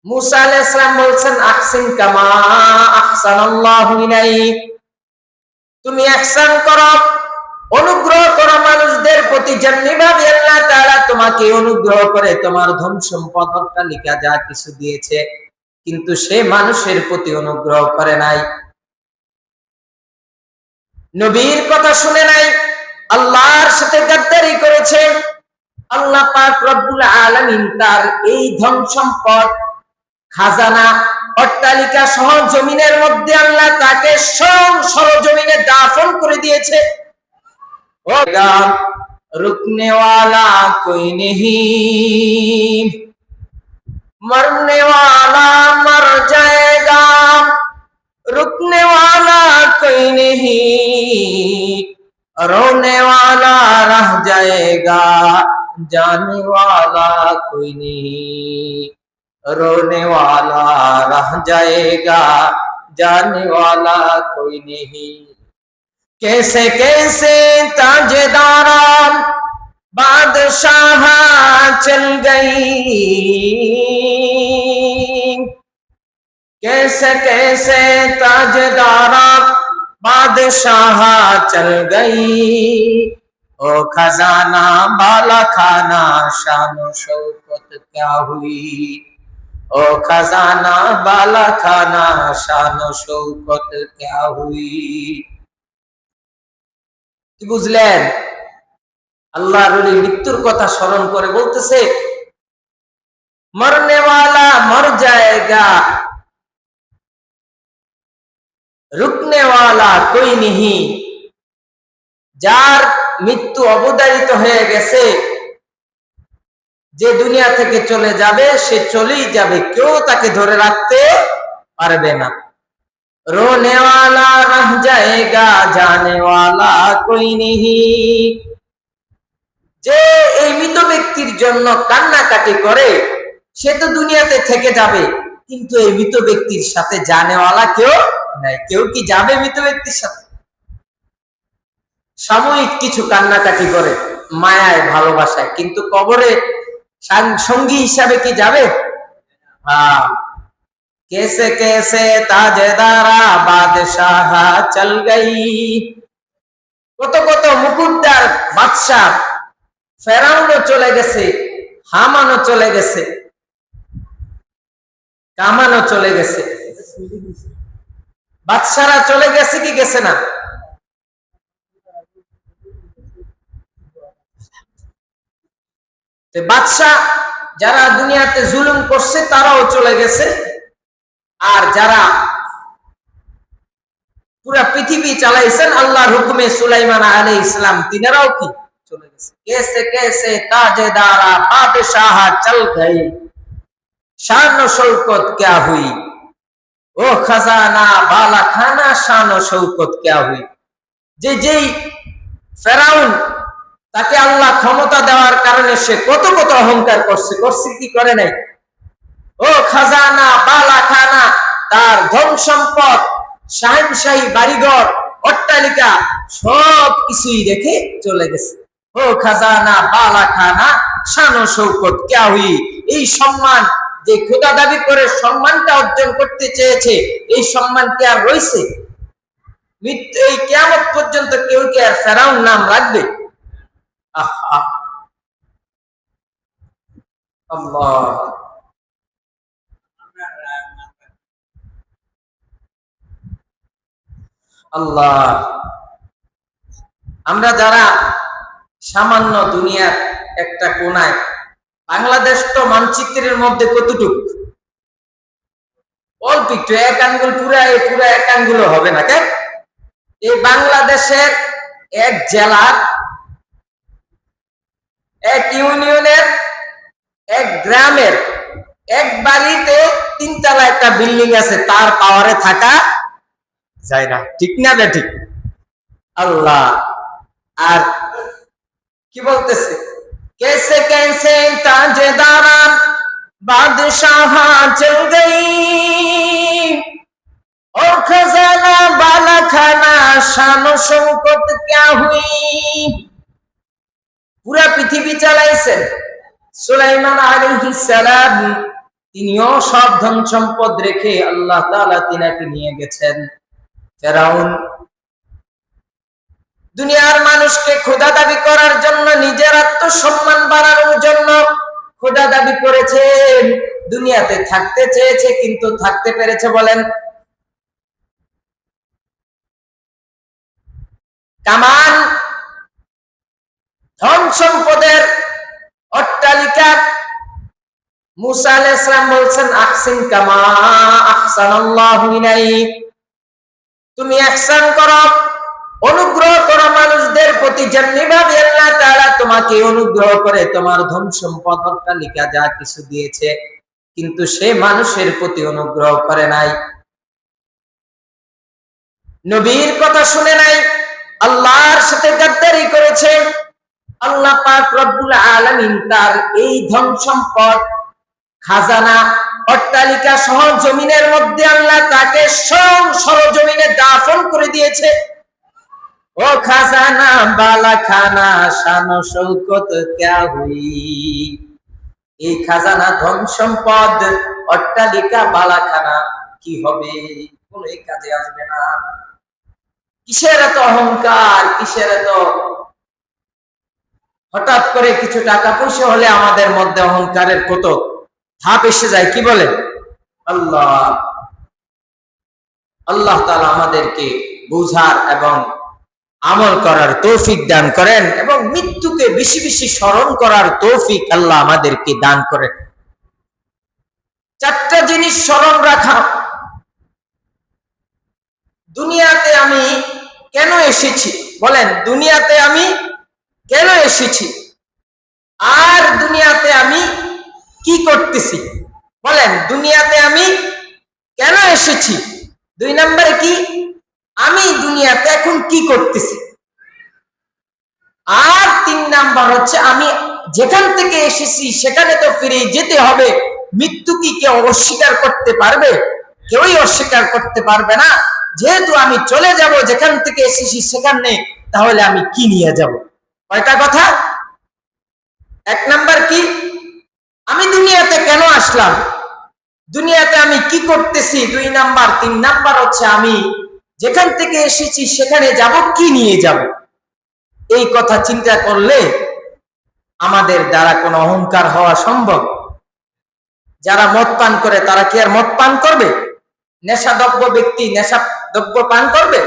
মুসা আলাইহিস সালাম বলছেন আহসিন কামা আহসানাল্লাহু ইলাইক, তুমি ইহসান করো, অনুগ্রহ করো মানুষদের প্রতি, যেমনিভাবে আল্লাহ তাআলা তোমাকে অনুগ্রহ করে তোমার ধন সম্পদ অট্টালিকা যা কিছু দিয়েছে, কিন্তু সে মানুষের প্রতি অনুগ্রহ করে নাই, নবীর কথা শুনে নাই, আল্লাহর সাথে গাদ্দারি করেছে। আল্লাহ পাক রব্বুল আলামিন তার এই ধন সম্পদ, খাজানা, অট্টালিকা সহ জমিনের মধ্যে আল্লাহ তাকে সরজমিনে দাফন করে দিয়েছে। रुकने वाला कोई नहीं, मरने वाला मर जाएगा, रुकने वाला कोई नहीं, रोने वाला रह जाएगा, जाने वाला कोई नहीं, रोने वाला रह जाएगा, जाने वाला कोई नहीं। कैसे कैसे ताजदारा बादशाह चल गई, कैसे कैसे ताजदारा बादशाह चल गई, ओ खजाना बाला खाना शान शौकत क्या हुई, ओ खजाना बाला खाना शान शौकत क्या हुई। কি বুঝলেন? আল্লাহর ওলি মৃত্যুর কথা স্মরণ করে বলতেছে মরনে ওয়ালা মর জায়েগা, রুকনে ওয়ালা কোই নেহি, যার মৃত্যু অবধারিত হয়ে গেছে, যে দুনিয়া থেকে চলে যাবে সে চলেই যাবে, কেউ তাকে ধরে রাখতে পারবে না। रोने वाला रह जाएगा, जाने वाला कोई नहीं, যে এই মৃত ব্যক্তির জন্য কান্নাকাটি করে সে তো দুনিয়াতে থেকে যাবে, কিন্তু এই মৃত ব্যক্তির সাথে জানেওয়ালা কেউ নাই। কেউ কি যাবে মৃত ব্যক্তির সাথে? সাময়িক কিছু কান্নাকাটি করে মায়ায় ভালোবাসায়, কিন্তু কবরে সঙ্গী হিসাবে কি যাবে? कैसे कैसे ताजदारा बादशाह चल गई, কত কত মুকুটদার বাদশাহ ফেরাউনও চলে গেছে, হামানও চলে গেছে, কামানও চলে গেছে, বাদশারা চলে গেছে কি গেছে না? বাদশাহ যারা দুনিয়াতে জুলুম করছে তারাও চলে গেছে, আর যারা পুরা পৃথিবী চালাইছেন আল্লাহর হুকুমে সুলাইমান আলাইহিস সালাম তিনারাও কি চলে গেছে। कैसे कैसे ताजेदारा बादशाह चल गए, शान शौकत क्या हुई, ओ खजाना बाला खाना शान शौकत क्या हुई। যে যেই ফেরাউন, তাকে আল্লাহ ক্ষমতা দেওয়ার কারণে সে কত কত অহংকার করছে কি করে নাই? ও খাজানা বালা খানা, তার ধন সম্পদ, শাহিনশাহী বাড়িঘর, অট্টালিকা সব কিছুই রেখে চলে গেছে। ও খাজানা বালা খানা শান শৌকত ক্যা হুই, এই সম্মান যে খোদা দাবি করে সম্মানটা অর্জন করতে চেয়েছে, এই সম্মান কি আর রয়েছে? মৃত্যু এই কিয়ামত পর্যন্ত কেউ কি আর ফেরাউন নাম রাখবে? আহা, আল্লাহ। আল্লাহ, আমরা যারা সামান্য দুনিয়ার একটা কোনায়, বাংলাদেশ তো মানচিত্রের মধ্যে কতটুকু? অল্প একটু, এক আঙ্গুল, পুরা এক আঙ্গুল হবে না। কেন? এই বাংলাদেশের এক জেলার, এক ইউনিয়নের, এক গ্রামের, এক বাড়িতে 3 তলা একটা বিল্ডিং আছে, তার পাওয়ারে থাকা যায় না। ঠিক না ঠিক? আল্লাহ। আর কি বলতেছে? कैसे कैसे ताजेदारा बादशाह चल गई, और खजाना बाला खाना शान शौकत क्या हुई। পুরা পৃথিবী চালাইছেন সুলাইমান আলাইহিস সালাম, তিনিও সব ধন সম্পদ রেখে আল্লাহ তাআলা তিনাকে নিয়ে গেছেন। ফেরাউন দুনিয়ার মানুষকে খোদা দাবি করার জন্য, নিজের আত্মসম্মান বাড়ানোর জন্য খোদা দাবি করেছেন। দুনিয়াতে থাকতে চেয়েছে, কিন্তু থাকতে পেরেছে বলেন? কামান, ধন সম্পদের অট্টালিকা। মুসা আলাইহিস সালাম বলছেন, আহসিন কামা আহসানাল্লাহু ইলাইক, তুমি ইহসান করো, অনুগ্রহ করো মানুষদের প্রতি, যেমনিভাবে আল্লাহ তাআলা তোমাকে অনুগ্রহ করে তোমার ধন সম্পদ অট্টালিকা যা কিছু দিয়েছে, কিন্তু সে মানুষের প্রতি অনুগ্রহ করে নাই, নবীর কথা শুনে নাই, আল্লাহর সাথে গাদ্দারি করেছে। আল্লাহ পাক রব্বুল আলামিন তার এই ধন সম্পদ, খাজানা, অট্টালিকা সহ জমিনের মধ্যে আল্লাহ তাকে সরজমিনে দাফন করে দিয়েছে। ও খাজানা বালা খানা শান শৌকত ক্যা হুই, এই খাজানা, ধন সম্পদ, অট্টালিকা, বালাখানা কি হবে? কোন কাজে আসবে না। কিসের এত অহংকার, কিসের এত, হঠাৎ করে কিছু টাকা পয়সা হলে আমাদের মধ্যে অহংকারের কত ধাপ এসে যায়, কি বলেন? আল্লাহ তাআলা আমাদেরকে বুঝার এবং আমল করার তৌফিক দান করেন, এবং মৃত্যুকে বেশি বেশি স্মরণ করার তৌফিক আল্লাহ আমাদেরকে দান করেন। চারটা জিনিস স্মরণ রাখা। দুনিয়াতে আমি কেন এসেছি? বলেন, দুনিয়াতে আমি কেন এসেছি, আর দুনিয়াতে আমি কি করতেছি? বলেন, দুনিয়াতে আমি কেন এসেছি, 2 নম্বরে কি, আমি দুনিয়াতে এখন কি করতেছি, আর 3 নাম্বার হচ্ছে আমি যেখান থেকে এসেছি সেখানে তো ফিরে যেতে হবে। মৃত্যু কি কেউ অস্বীকার করতে পারবে? কেউই অস্বীকার করতে পারবে না। যেহেতু আমি চলে যাব যেখান থেকে এসেছি সেখানে, তাহলে আমি কি নিয়ে যাব? কয়টা কথা? 1 নাম্বার কি, আমি দুনিয়াতে কেন আসলাম, দুনিয়াতে আমি কি করতেছি, 2 নাম্বার। 3 নাম্বার হচ্ছে আমি যেখান থেকে এসেছি সেখানে যাব, কি নিয়ে যাব। এই কথা চিন্তা করলে আমাদের দ্বারা কোনো অহংকার হওয়া সম্ভব? যারা মদ পান করে তারা কি আর মদ পান করবে? নেশাদ্রব্য ব্যক্তি নেশাদ্রব্য পান করবে?